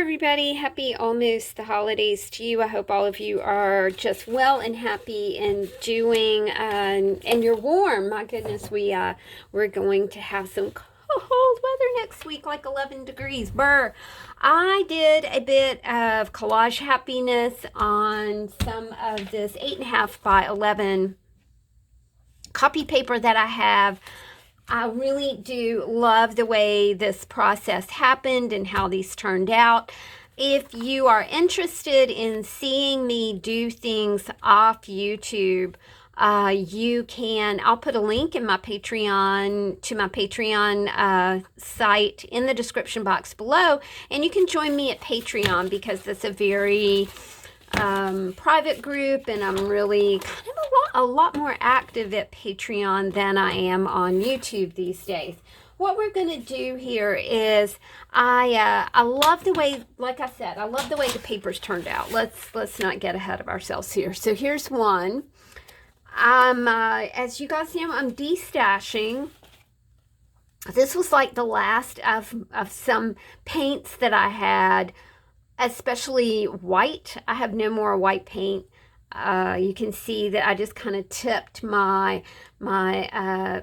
everybody. Happy almost the holidays to you. I hope all of you are just well and happy and doing, and you're warm. My goodness, we're going to have some cold weather next week, like 11 degrees. Brr. I did a bit of collage happiness on some of this 8.5 by 11 copy paper that I have. I really do love the way this process happened and how these turned out. If you are interested in seeing me do things off YouTube, you can, I'll put a link in my Patreon, to my Patreon site in the description box below, and you can join me at Patreon because it's a very private group, and I'm really kind of a lot more active at Patreon than I am on YouTube these days. What we're going to do here is I love the way, like I said, I love the way the papers turned out. Let's not get ahead of ourselves here. So here's one. As you guys know, I'm destashing. This was like the last of some paints that I had, especially white. I have no more white paint. You can see that I just kind of tipped my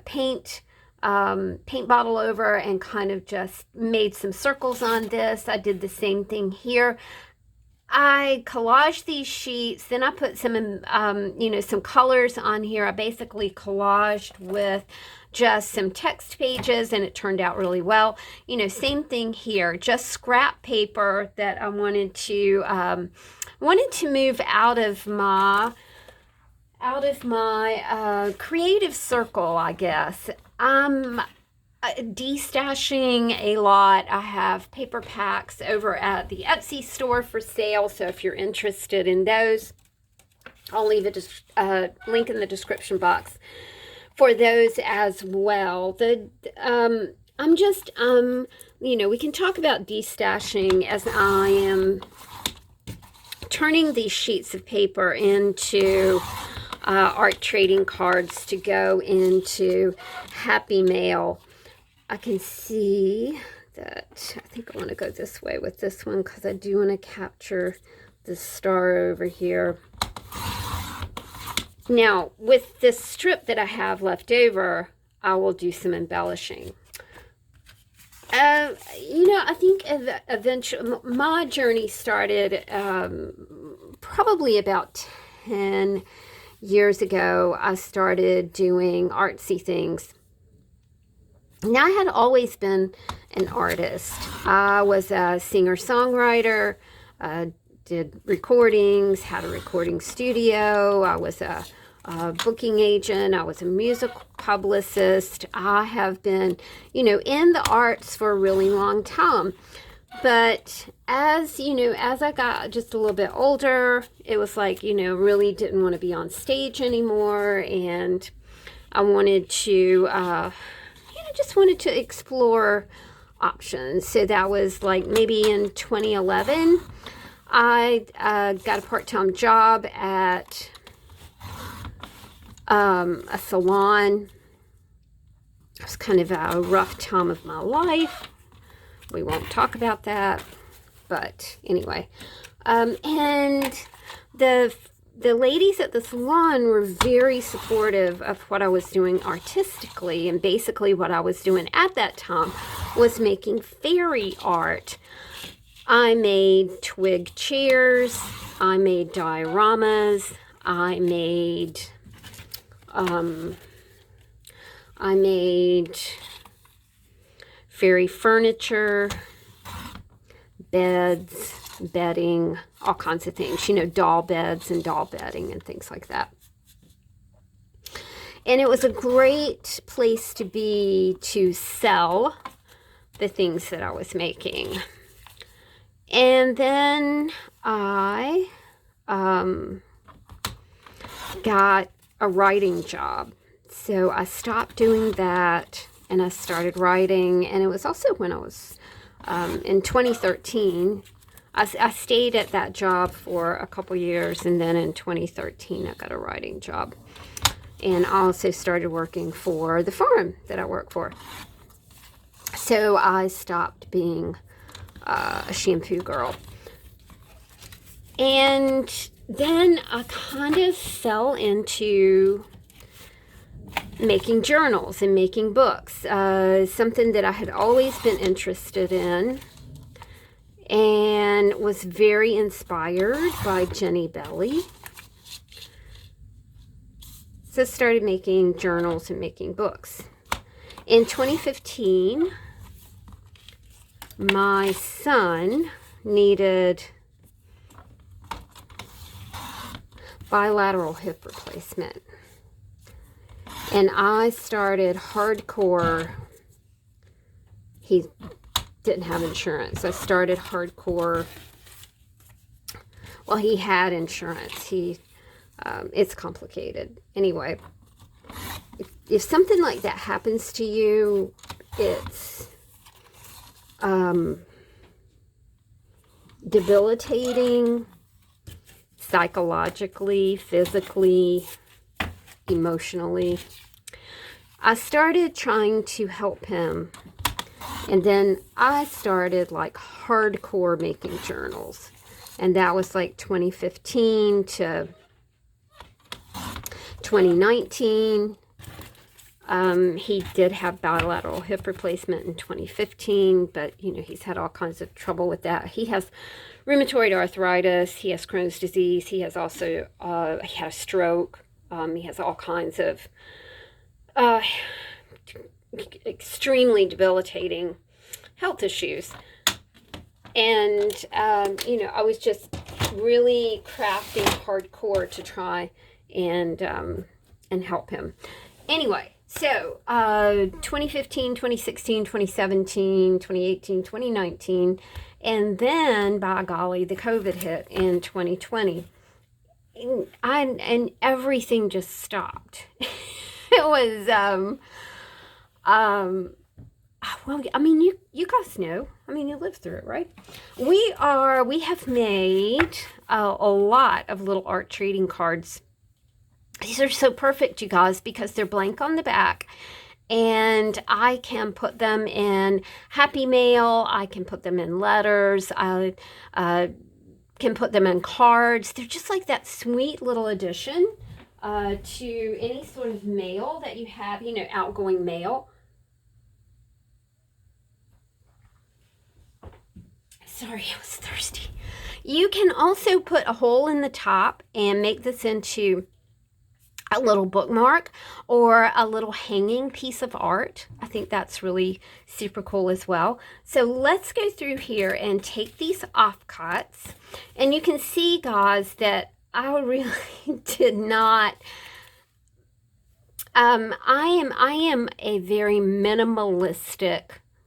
paint bottle over and kind of just made some circles on this. I did the same thing here. I collaged these sheets, then I put some, some colors on here. I basically collaged with just some text pages, and it turned out really well. Same thing here, just scrap paper that I wanted to move out of my creative circle, I guess. I'm destashing a lot. I have paper packs over at the Etsy store for sale, so if you're interested in those, I'll leave a link in the description box for those as well. We can talk about destashing as I am turning these sheets of paper into art trading cards to go into Happy Mail. I can see that, I think I want to go this way with this one because I do want to capture the star over here. Now, with this strip that I have left over, I will do some embellishing. I think eventually my journey started probably about 10 years ago. I started doing artsy things. Now, I had always been an artist. I was a singer-songwriter, did recordings, had a recording studio. I was a booking agent. I was a music publicist. I have been, in the arts for a really long time. But as I got just a little bit older, it was like, really didn't want to be on stage anymore. And I wanted to, just wanted to explore options. So that was like maybe in 2011. I got a part-time job at a salon. It was kind of a rough time of my life. We won't talk about that, but anyway. And the ladies at the salon were very supportive of what I was doing artistically, and basically what I was doing at that time was making fairy art. I made twig chairs, I made dioramas, I made fairy furniture, beds, bedding, all kinds of things, doll beds and doll bedding and things like that. And it was a great place to be to sell the things that I was making. And then I got a writing job. So I stopped doing that and I started writing. And it was also when I was in 2013. I stayed at that job for a couple years, and then in 2013 I got a writing job. And I also started working for the farm that I work for. So I stopped being a shampoo girl. And then I kind of fell into making journals and making books, something that I had always been interested in, and was very inspired by Jenny Belly. So I started making journals and making books. In 2015, my son needed bilateral hip replacement. And I started hardcore. He didn't have insurance. I started hardcore. Well, he had insurance. It's complicated. Anyway, if something like that happens to you, it's debilitating psychologically, physically, emotionally. I started trying to help him, and then I started like hardcore making journals, and that was like 2015 to 2019. He did have bilateral hip replacement in 2015, but he's had all kinds of trouble with that. He has rheumatoid arthritis, he has Crohn's disease, he has also he had a stroke, he has all kinds of extremely debilitating health issues. And I was just really crafting hardcore to try and help him. Anyway, so 2015, 2016, 2017, 2018, 2019, and then, by golly, the COVID hit in 2020. And everything just stopped. It was, well, I mean, you guys know. I mean, you lived through it, right? We have made a lot of little art trading cards. These are so perfect, you guys, because they're blank on the back. And I can put them in Happy Mail. I can put them in letters. I can put them in cards. They're just like that sweet little addition to any sort of mail that you have, outgoing mail. Sorry, I was thirsty. You can also put a hole in the top and make this into a little bookmark or a little hanging piece of art. I think that's really super cool as well. So let's go through here and take these offcuts. And you can see, guys, that I really did not... I am a very minimalistic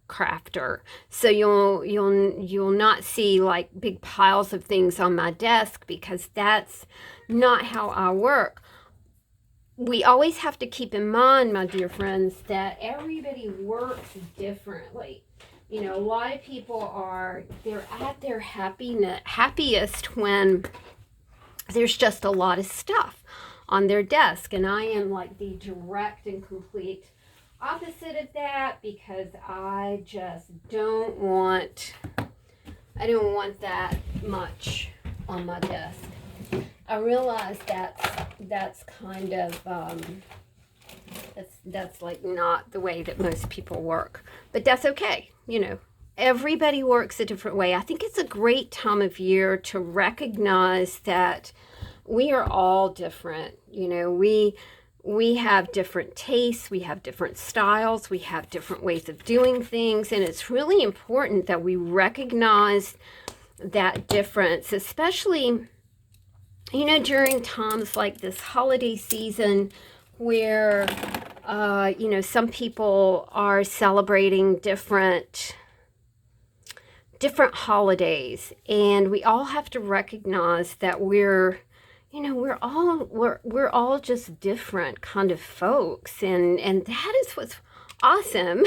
crafter, so you'll not see like big piles of things on my desk, because that's not how I work. We always have to keep in mind, my dear friends, that everybody works differently. A lot of people they're at their happiest when there's just a lot of stuff on their desk, and I am like the direct and complete opposite of that, because I just don't want that much on my desk. I realize that's kind of that's like not the way that most people work, but that's okay. Everybody works a different way. I think it's a great time of year to recognize that we are all different. We have different tastes, we have different styles, we have different ways of doing things, and it's really important that we recognize that difference, especially during times like this holiday season, where some people are celebrating different holidays, and we all have to recognize that we're all just different kind of folks, and that is what's awesome,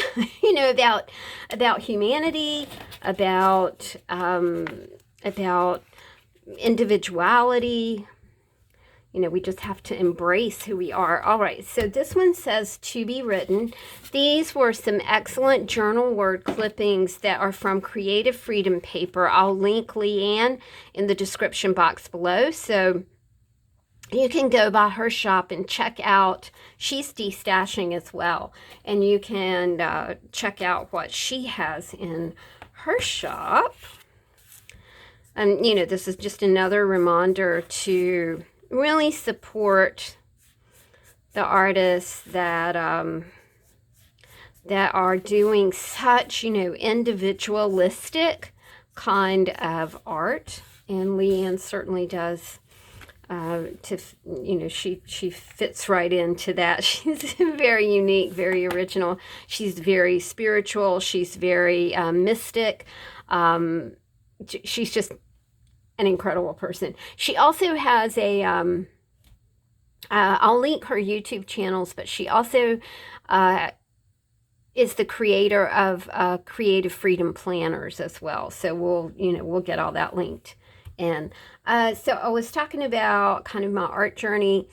about humanity, about individuality. You know, we just have to embrace who we are. All right, so this one says to be written. These were some excellent journal word clippings that are from Creative Freedom Paper. I'll link Leanne in the description box below. So you can go by her shop and check out, she's destashing as well. And you can check out what she has in her shop. And, you know, this is just another reminder to really support the artists that that are doing such, you know, individualistic kind of art. And Leanne certainly does. You know, she fits right into that. She's very unique, very original. She's very spiritual. She's very mystic. She's just an incredible person. She also has a, I'll link her YouTube channels, but she also is the creator of Creative Freedom Planners as well. So we'll get all that linked. And so I was talking about kind of my art journey.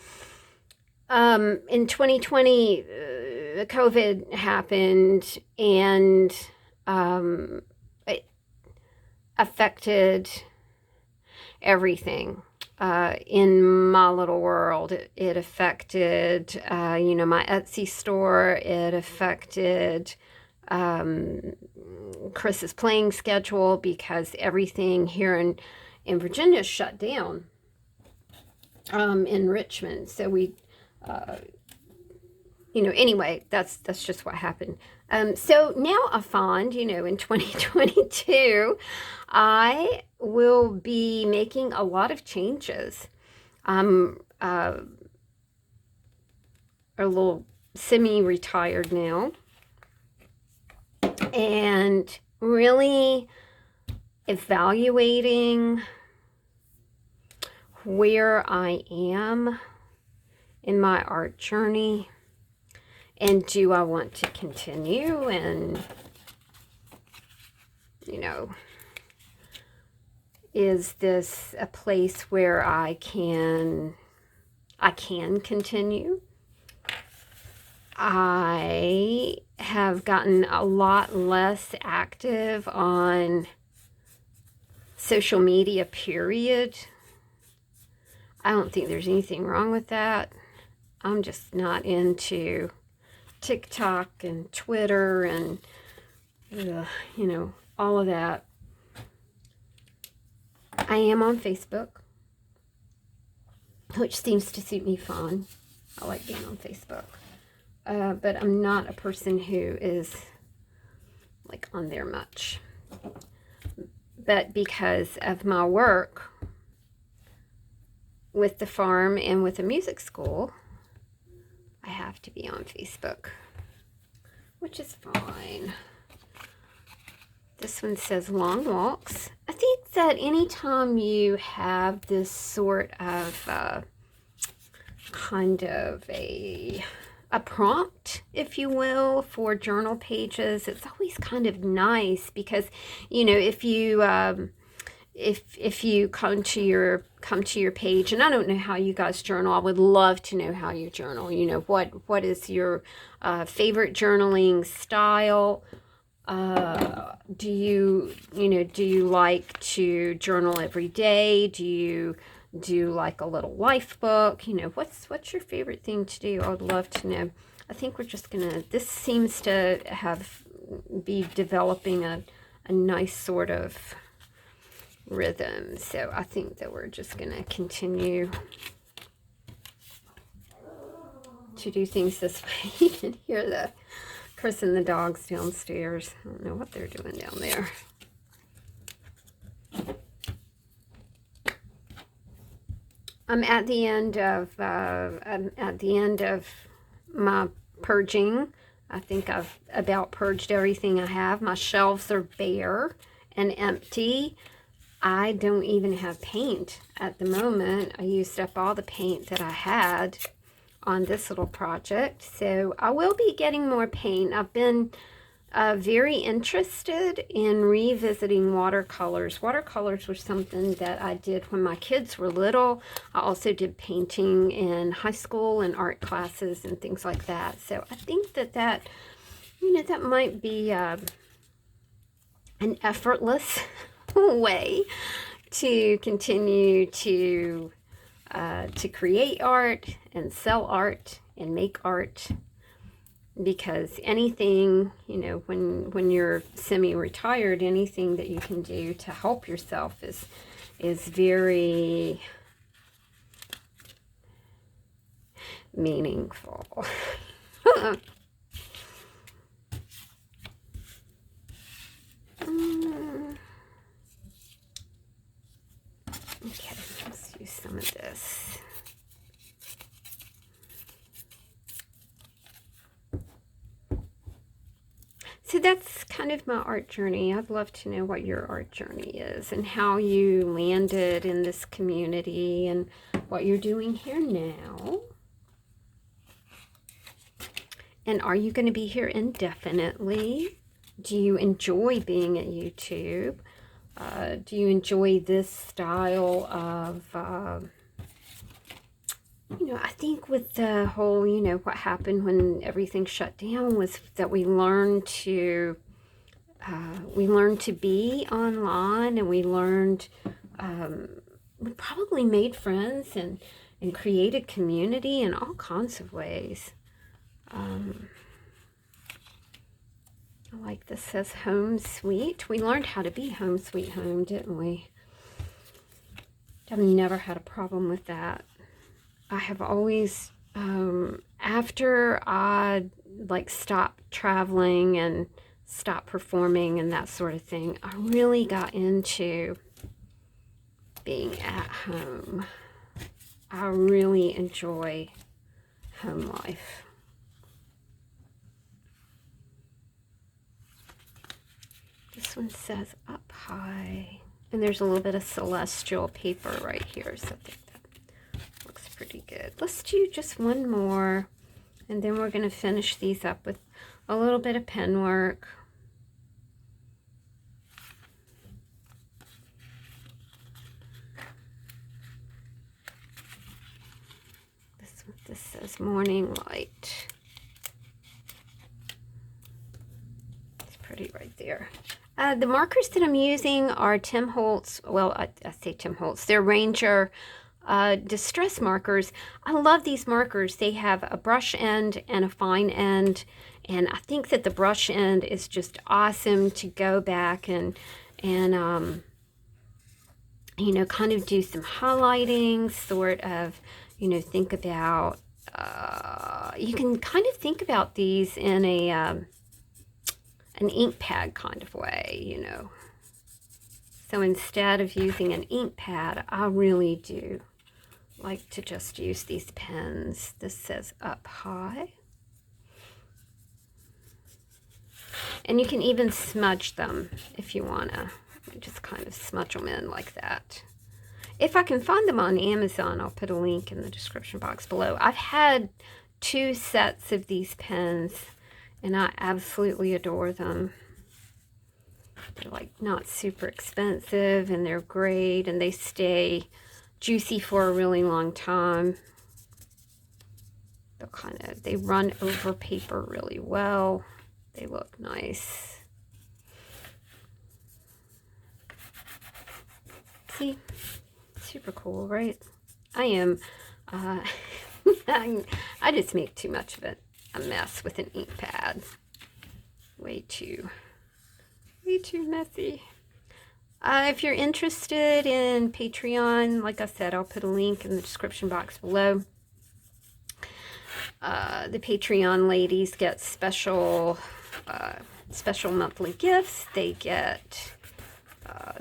In 2020, COVID happened, and it affected everything in my little world. It affected, you know, my Etsy store. It affected Chris's playing schedule, because everything here in Virginia shut down in Richmond. So we, you know, anyway, that's just what happened. So now I find, you know, in 2022, I will be making a lot of changes. I'm a little semi-retired now, and really evaluating where I am in my art journey, and do I want to continue, and, you know, is this a place where I can continue? I have gotten a lot less active on social media, period. I don't think there's anything wrong with that. I'm just not into TikTok and Twitter and, you know, all of that. I am on Facebook, which seems to suit me fine. I like being on Facebook. But I'm not a person who is, like, on there much. But because of my work with the farm and with the music school, I have to be on Facebook, which is fine. This one says long walks. I think that anytime you have this sort of kind of a prompt, if you will, for journal pages, it's always kind of nice, because, you know, if you come to your page, and I don't know how you guys journal. I would love to know how you journal. You know, what is your favorite journaling style? Do you like to journal every day? Do you do like a little life book? You know, what's your favorite thing to do? I would love to know. I think we're just gonna, this seems to be developing a nice sort of rhythm. So I think that we're just gonna continue to do things this way. You can hear Chris and the dogs downstairs. I don't know what they're doing down there. I'm at the end of my purging. I think I've about purged everything I have. My shelves are bare and empty. I don't even have paint at the moment. I used up all the paint that I had on this little project. So I will be getting more paint. I've been very interested in revisiting watercolors. Watercolors were something that I did when my kids were little. I also did painting in high school and art classes and things like that. So I think that that might be an effortless way to continue to create art and sell art and make art. Because anything, when you're semi-retired, anything that you can do to help yourself is very meaningful. Okay, let's use some of this. So that's kind of my art journey. I'd love to know what your art journey is and how you landed in this community and what you're doing here now. And are you going to be here indefinitely? Do you enjoy being at YouTube? Do you enjoy this style of... I think with the whole, what happened when everything shut down was that we learned to be online, and we probably made friends and created community in all kinds of ways. I like this says home sweet. We learned how to be home sweet home, didn't we? I've never had a problem with that. I have always, after I stopped traveling and stopped performing and that sort of thing, I really got into being at home. I really enjoy home life. This one says up high, and there's a little bit of celestial paper right here, so I think pretty good. Let's do just one more, and then we're going to finish these up with a little bit of pen work. This says morning light. It's pretty right there. The markers that I'm using are Tim Holtz. Well, I say Tim Holtz. They're Ranger distress markers. I love these markers. They have a brush end and a fine end, and I think that the brush end is just awesome to go back and kind of do some highlighting, sort of, think about, you can kind of think about these in an ink pad kind of way, So instead of using an ink pad, I really do like to just use these pens. This says up high. And you can even smudge them if you want to. Just kind of smudge them in like that. If I can find them on Amazon, I'll put a link in the description box below. I've had 2 sets of these pens, and I absolutely adore them. They're not super expensive, and they're great, and they stay juicy for a really long time. They run over paper really well. They look nice. See? Super cool, right? I am, I just make too much of a mess with an ink pad. Way too messy. If you're interested in Patreon, like I said, I'll put a link in the description box below. The Patreon ladies get special monthly gifts. They get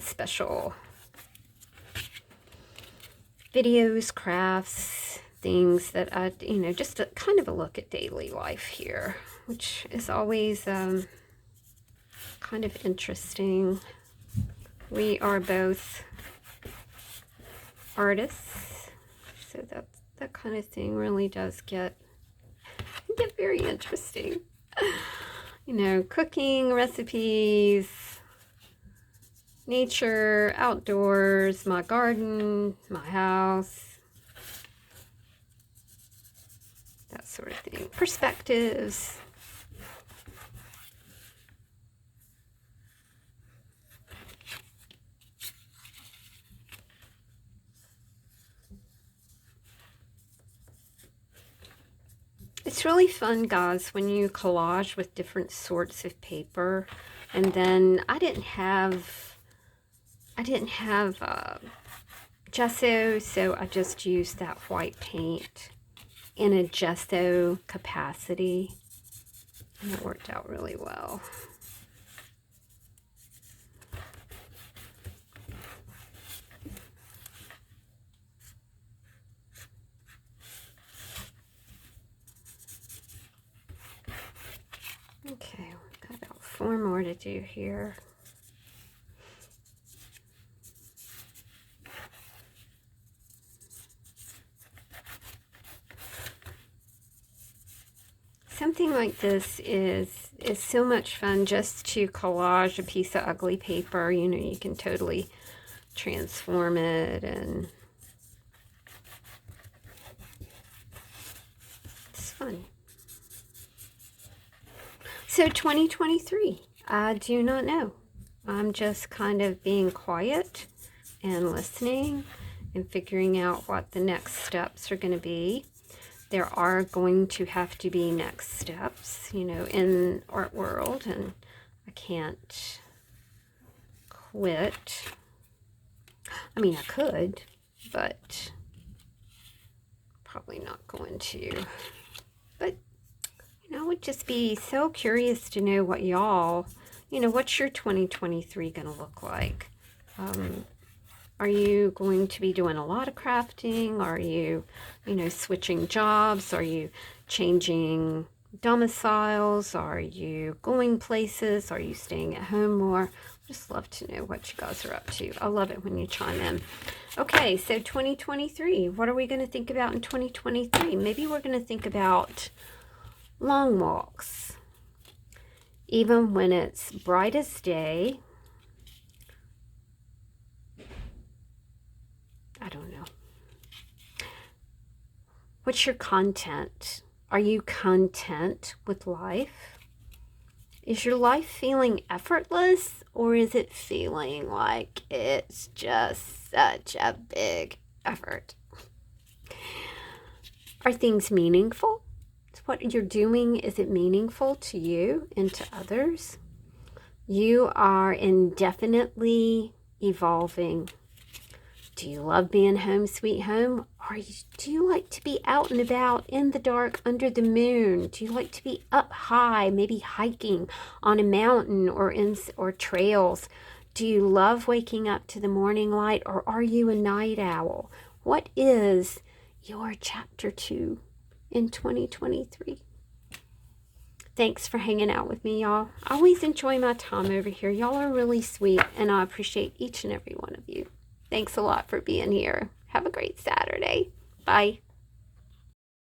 special videos, crafts, things that I, just kind of a look at daily life here, which is always kind of interesting. We are both artists, so that kind of thing really does get very interesting. you know, cooking recipes, nature, outdoors, my garden, my house, that sort of thing. Perspectives. It's really fun, guys, when you collage with different sorts of paper. And then I didn't have gesso, so I just used that white paint in a gesso capacity, and it worked out really well. Okay, we've got about 4 more to do here. Something like this is so much fun, just to collage a piece of ugly paper. You know, you can totally transform it, and it's fun. So 2023, I do not know. I'm just kind of being quiet and listening and figuring out what the next steps are going to be. There are going to have to be next steps, you know, in art world, and I can't quit. I mean, I could, but probably not going to. But I would just be so curious to know what y'all, you know, what's your 2023 going to look like? Are you going to be doing a lot of crafting? Are you, you know, switching jobs? Are you changing domiciles? Are you going places? Are you staying at home more? Just love to know what you guys are up to. I love it when you chime in. Okay, so 2023, what are we going to think about in 2023? Maybe we're going to think about long walks, even when it's bright as day. I don't know. What's your content? Are you content with life? Is your life feeling effortless, or is it feeling like it's just such a big effort? Are things meaningful? What you're doing, is it meaningful to you and to others? You are indefinitely evolving. Do you love being home sweet home? Do you like to be out and about in the dark under the moon? Do you like to be up high, maybe hiking on a mountain or trails? Do you love waking up to the morning light, or are you a night owl? What is your chapter 2 in 2023? Thanks for hanging out with me, y'all. I always enjoy my time over here. Y'all are really sweet, and I appreciate each and every one of you. Thanks a lot for being here. Have a great Saturday. Bye.